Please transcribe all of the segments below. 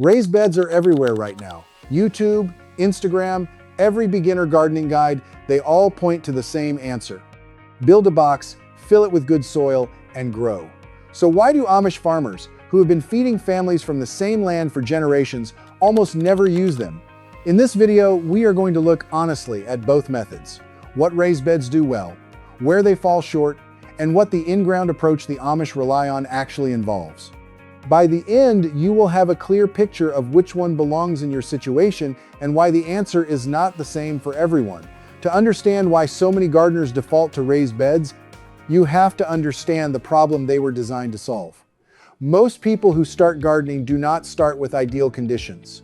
Raised beds are everywhere right now. YouTube, Instagram, every beginner gardening guide, they all point to the same answer. Build a box, fill it with good soil, and grow. So why do Amish farmers, who have been feeding families from the same land for generations, almost never use them? In this video, we are going to look honestly at both methods. What raised beds do well, where they fall short, and what the in-ground approach the Amish rely on actually involves. By the end, you will have a clear picture of which one belongs in your situation and why the answer is not the same for everyone. To understand why so many gardeners default to raised beds, you have to understand the problem they were designed to solve. Most people who start gardening do not start with ideal conditions.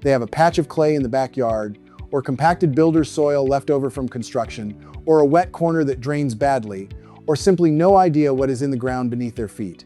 They have a patch of clay in the backyard, or compacted builder's soil left over from construction, or a wet corner that drains badly, or simply no idea what is in the ground beneath their feet.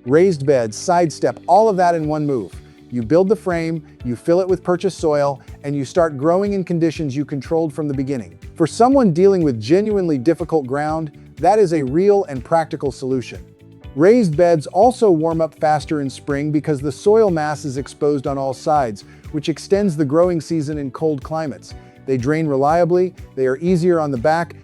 Raised beds sidestep all of that in one move. You build the frame, you fill it with purchased soil, and you start growing in conditions you controlled from the beginning. For someone dealing with genuinely difficult ground, that is a real and practical solution. Raised beds also warm up faster in spring because the soil mass is exposed on all sides, which extends the growing season in cold climates. They drain reliably, they are easier on the back,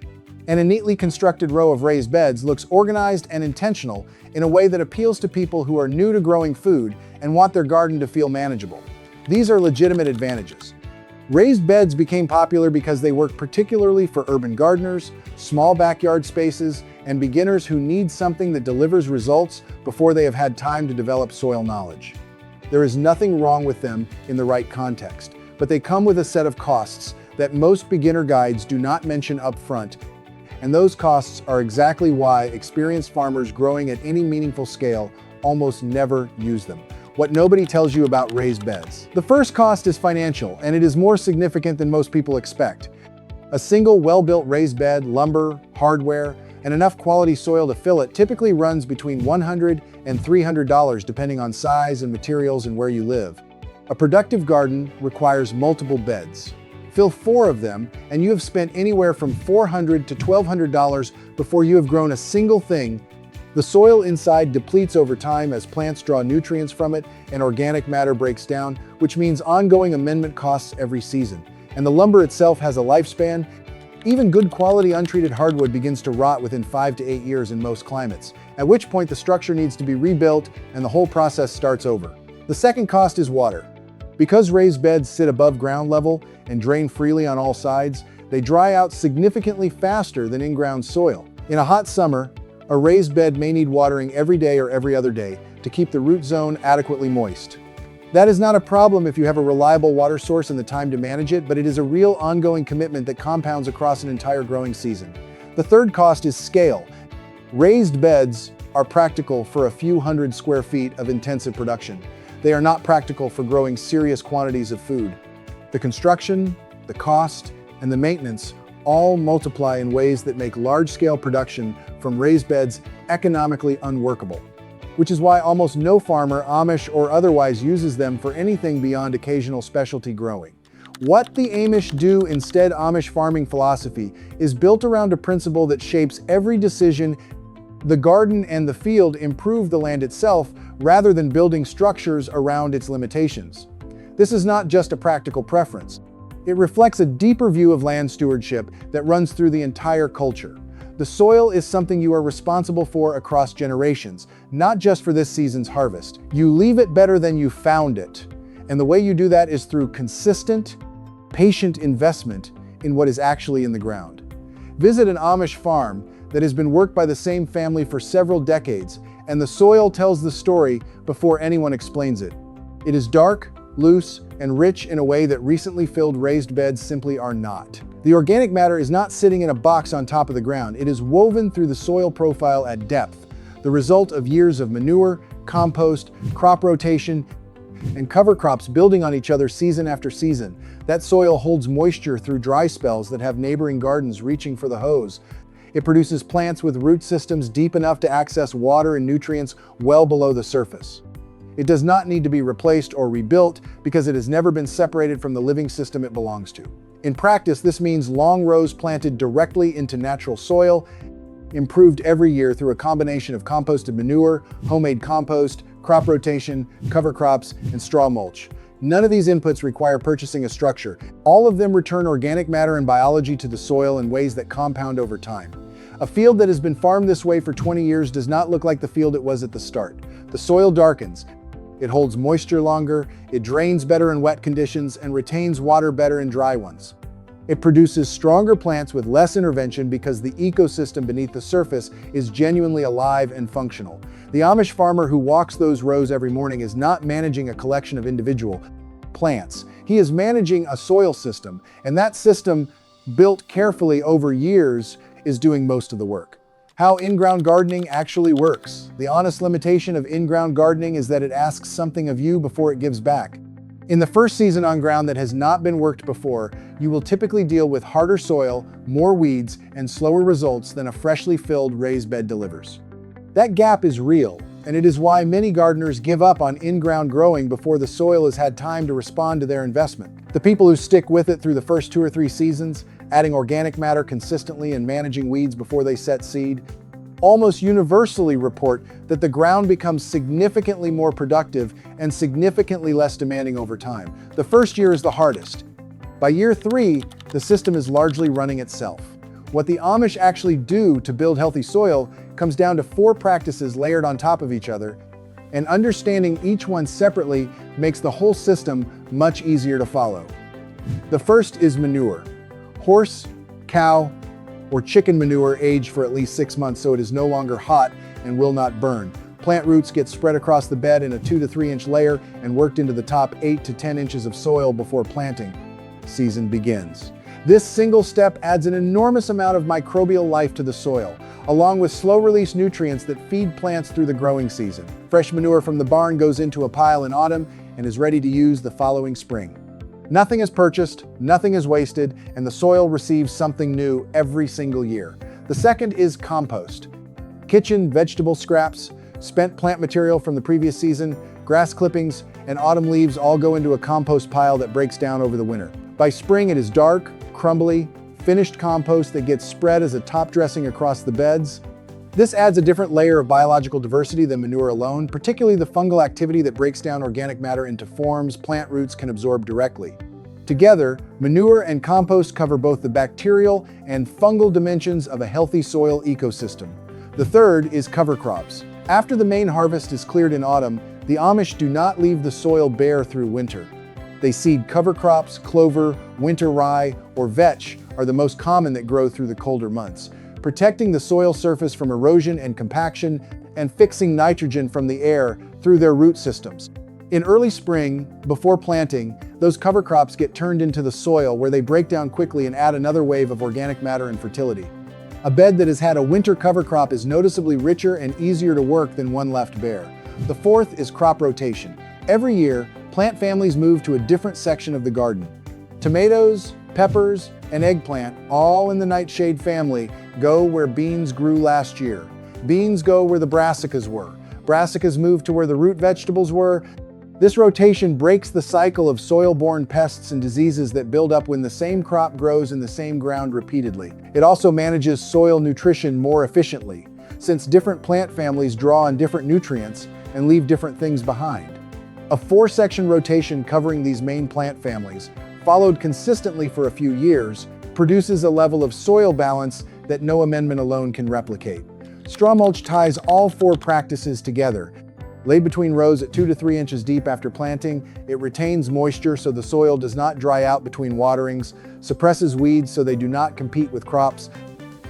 and a neatly constructed row of raised beds looks organized and intentional in a way that appeals to people who are new to growing food and want their garden to feel manageable. These are legitimate advantages. Raised beds became popular because they work particularly for urban gardeners, small backyard spaces, and beginners who need something that delivers results before they have had time to develop soil knowledge. There is nothing wrong with them in the right context, but they come with a set of costs that most beginner guides do not mention up front. And those costs are exactly why experienced farmers growing at any meaningful scale almost never use them. What nobody tells you about raised beds. The first cost is financial, and it is more significant than most people expect. A single well-built raised bed, lumber, hardware, and enough quality soil to fill it typically runs between $100 and $300 depending on size and materials and where you live. A productive garden requires multiple beds. Fill 4 of them, and you have spent anywhere from $400 to $1,200 before you have grown a single thing. The soil inside depletes over time as plants draw nutrients from it and organic matter breaks down, which means ongoing amendment costs every season. And the lumber itself has a lifespan. Even good quality untreated hardwood begins to rot within 5 to 8 years in most climates, at which point the structure needs to be rebuilt and the whole process starts over. The second cost is water. Because raised beds sit above ground level and drain freely on all sides, they dry out significantly faster than in-ground soil. In a hot summer, a raised bed may need watering every day or every other day to keep the root zone adequately moist. That is not a problem if you have a reliable water source and the time to manage it, but it is a real ongoing commitment that compounds across an entire growing season. The third cost is scale. Raised beds are practical for a few hundred square feet of intensive production. They are not practical for growing serious quantities of food. The construction, the cost, and the maintenance all multiply in ways that make large-scale production from raised beds economically unworkable, which is why almost no farmer, Amish or otherwise, uses them for anything beyond occasional specialty growing. What the Amish do instead, Amish farming philosophy, is built around a principle that shapes every decision. The garden and the field improve the land itself rather than building structures around its limitations. This is not just a practical preference. It reflects a deeper view of land stewardship that runs through the entire culture. The soil is something you are responsible for across generations, not just for this season's harvest. You leave it better than you found it. And the way you do that is through consistent, patient investment in what is actually in the ground. Visit an Amish farm that has been worked by the same family for several decades, and the soil tells the story before anyone explains it. It is dark, loose, and rich in a way that recently filled raised beds simply are not. The organic matter is not sitting in a box on top of the ground. It is woven through the soil profile at depth, the result of years of manure, compost, crop rotation, and cover crops building on each other season after season. That soil holds moisture through dry spells that have neighboring gardens reaching for the hose. It produces plants with root systems deep enough to access water and nutrients well below the surface. It does not need to be replaced or rebuilt because it has never been separated from the living system it belongs to. In practice, this means long rows planted directly into natural soil, improved every year through a combination of composted manure, homemade compost, crop rotation, cover crops, and straw mulch. None of these inputs require purchasing a structure. All of them return organic matter and biology to the soil in ways that compound over time. A field that has been farmed this way for 20 years does not look like the field it was at the start. The soil darkens. It holds moisture longer, it drains better in wet conditions, and retains water better in dry ones. It produces stronger plants with less intervention because the ecosystem beneath the surface is genuinely alive and functional. The Amish farmer who walks those rows every morning is not managing a collection of individual plants. He is managing a soil system, and that system, built carefully over years, is doing most of the work. How in-ground gardening actually works. The honest limitation of in-ground gardening is that it asks something of you before it gives back. In the first season on ground that has not been worked before, you will typically deal with harder soil, more weeds, and slower results than a freshly filled raised bed delivers. That gap is real, and it is why many gardeners give up on in-ground growing before the soil has had time to respond to their investment. The people who stick with it through the first 2 or 3 seasons, adding organic matter consistently and managing weeds before they set seed, almost universally report that the ground becomes significantly more productive and significantly less demanding over time. The first year is the hardest. By year 3, the system is largely running itself. What the Amish actually do to build healthy soil comes down to 4 practices layered on top of each other, and understanding each one separately makes the whole system much easier to follow. The first is manure. Horse, cow, or chicken manure aged for at least 6 months so it is no longer hot and will not burn. Plant roots get spread across the bed in a 2 to 3 inch layer and worked into the top 8 to 10 inches of soil before planting season begins. This single step adds an enormous amount of microbial life to the soil, along with slow-release nutrients that feed plants through the growing season. Fresh manure from the barn goes into a pile in autumn and is ready to use the following spring. Nothing is purchased, nothing is wasted, and the soil receives something new every single year. The second is compost. Kitchen vegetable scraps, spent plant material from the previous season, grass clippings, and autumn leaves all go into a compost pile that breaks down over the winter. By spring, it is dark, crumbly, finished compost that gets spread as a top dressing across the beds. This adds a different layer of biological diversity than manure alone, particularly the fungal activity that breaks down organic matter into forms plant roots can absorb directly. Together, manure and compost cover both the bacterial and fungal dimensions of a healthy soil ecosystem. The third is cover crops. After the main harvest is cleared in autumn, the Amish do not leave the soil bare through winter. They seed cover crops. Clover, winter rye, or vetch are the most common that grow through the colder months, protecting the soil surface from erosion and compaction and fixing nitrogen from the air through their root systems. In early spring, before planting, those cover crops get turned into the soil where they break down quickly and add another wave of organic matter and fertility. A bed that has had a winter cover crop is noticeably richer and easier to work than one left bare. The fourth is crop rotation. Every year, plant families move to a different section of the garden. Tomatoes, peppers, and eggplant, all in the nightshade family, go where beans grew last year. Beans go where the brassicas were. Brassicas move to where the root vegetables were. This rotation breaks the cycle of soil-borne pests and diseases that build up when the same crop grows in the same ground repeatedly. It also manages soil nutrition more efficiently, since different plant families draw on different nutrients and leave different things behind. A 4-section rotation covering these main plant families, followed consistently for a few years, produces a level of soil balance that no amendment alone can replicate. Straw mulch ties all 4 practices together. Laid between rows at 2 to 3 inches deep after planting, it retains moisture so the soil does not dry out between waterings, suppresses weeds so they do not compete with crops,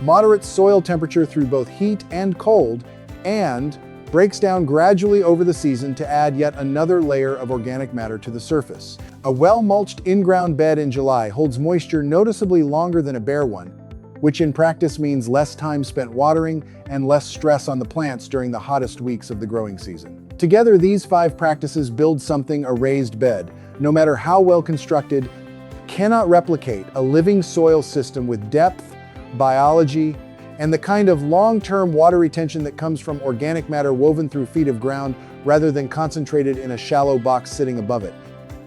moderates soil temperature through both heat and cold, and breaks down gradually over the season to add yet another layer of organic matter to the surface. A well-mulched in-ground bed in July holds moisture noticeably longer than a bare one, which in practice means less time spent watering and less stress on the plants during the hottest weeks of the growing season. Together, these 5 practices build something a raised bed, no matter how well constructed, cannot replicate a living soil system with depth, biology, and the kind of long-term water retention that comes from organic matter woven through feet of ground rather than concentrated in a shallow box sitting above it.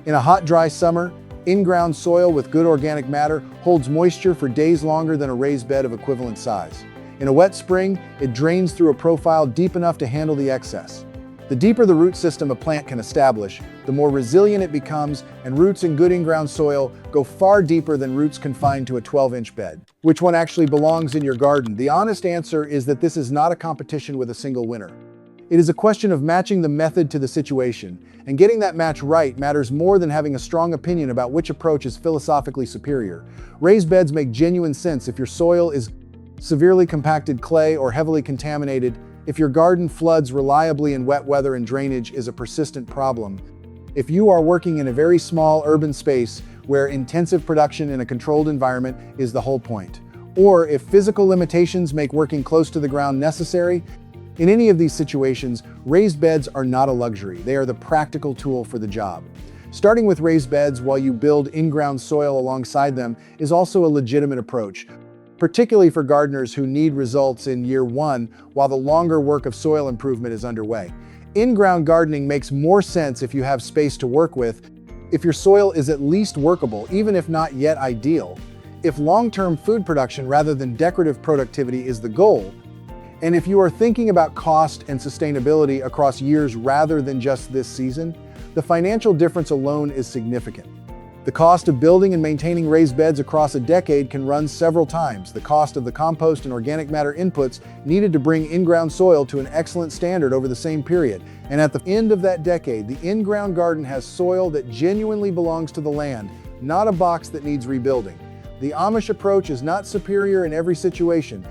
In a hot, dry summer, in-ground soil with good organic matter holds moisture for days longer than a raised bed of equivalent size. In a wet spring, it drains through a profile deep enough to handle the excess. The deeper the root system a plant can establish, the more resilient it becomes, and roots in good in-ground soil go far deeper than roots confined to a 12-inch bed. Which one actually belongs in your garden? The honest answer is that this is not a competition with a single winner. It is a question of matching the method to the situation, and getting that match right matters more than having a strong opinion about which approach is philosophically superior. Raised beds make genuine sense if your soil is severely compacted clay or heavily contaminated, if your garden floods reliably in wet weather and drainage is a persistent problem, if you are working in a very small urban space where intensive production in a controlled environment is the whole point, or if physical limitations make working close to the ground necessary. In any of these situations, raised beds are not a luxury. They are the practical tool for the job. Starting with raised beds while you build in-ground soil alongside them is also a legitimate approach, particularly for gardeners who need results in year one while the longer work of soil improvement is underway. In-ground gardening makes more sense if you have space to work with, if your soil is at least workable, even if not yet ideal, if long-term food production rather than decorative productivity is the goal, and if you are thinking about cost and sustainability across years rather than just this season. The financial difference alone is significant. The cost of building and maintaining raised beds across a decade can run several times the cost of the compost and organic matter inputs needed to bring in-ground soil to an excellent standard over the same period. And at the end of that decade, the in-ground garden has soil that genuinely belongs to the land, not a box that needs rebuilding. The Amish approach is not superior in every situation.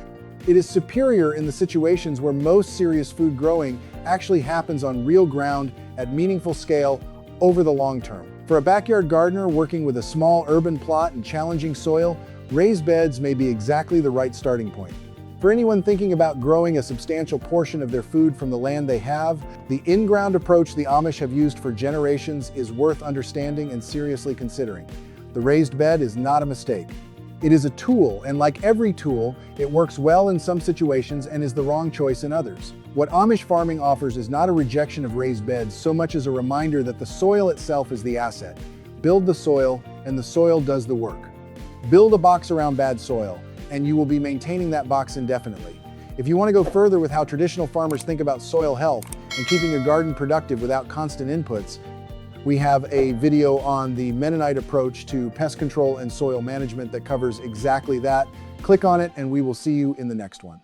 It is superior in the situations where most serious food growing actually happens on real ground at meaningful scale over the long term. For a backyard gardener working with a small urban plot and challenging soil, raised beds may be exactly the right starting point. For anyone thinking about growing a substantial portion of their food from the land they have, the in-ground approach the Amish have used for generations is worth understanding and seriously considering. The raised bed is not a mistake. It is a tool, and like every tool, it works well in some situations and is the wrong choice in others. What Amish farming offers is not a rejection of raised beds so much as a reminder that the soil itself is the asset. Build the soil, and the soil does the work. Build a box around bad soil, and you will be maintaining that box indefinitely. If you want to go further with how traditional farmers think about soil health and keeping a garden productive without constant inputs, we have a video on the Mennonite approach to pest control and soil management that covers exactly that. Click on it, and we will see you in the next one.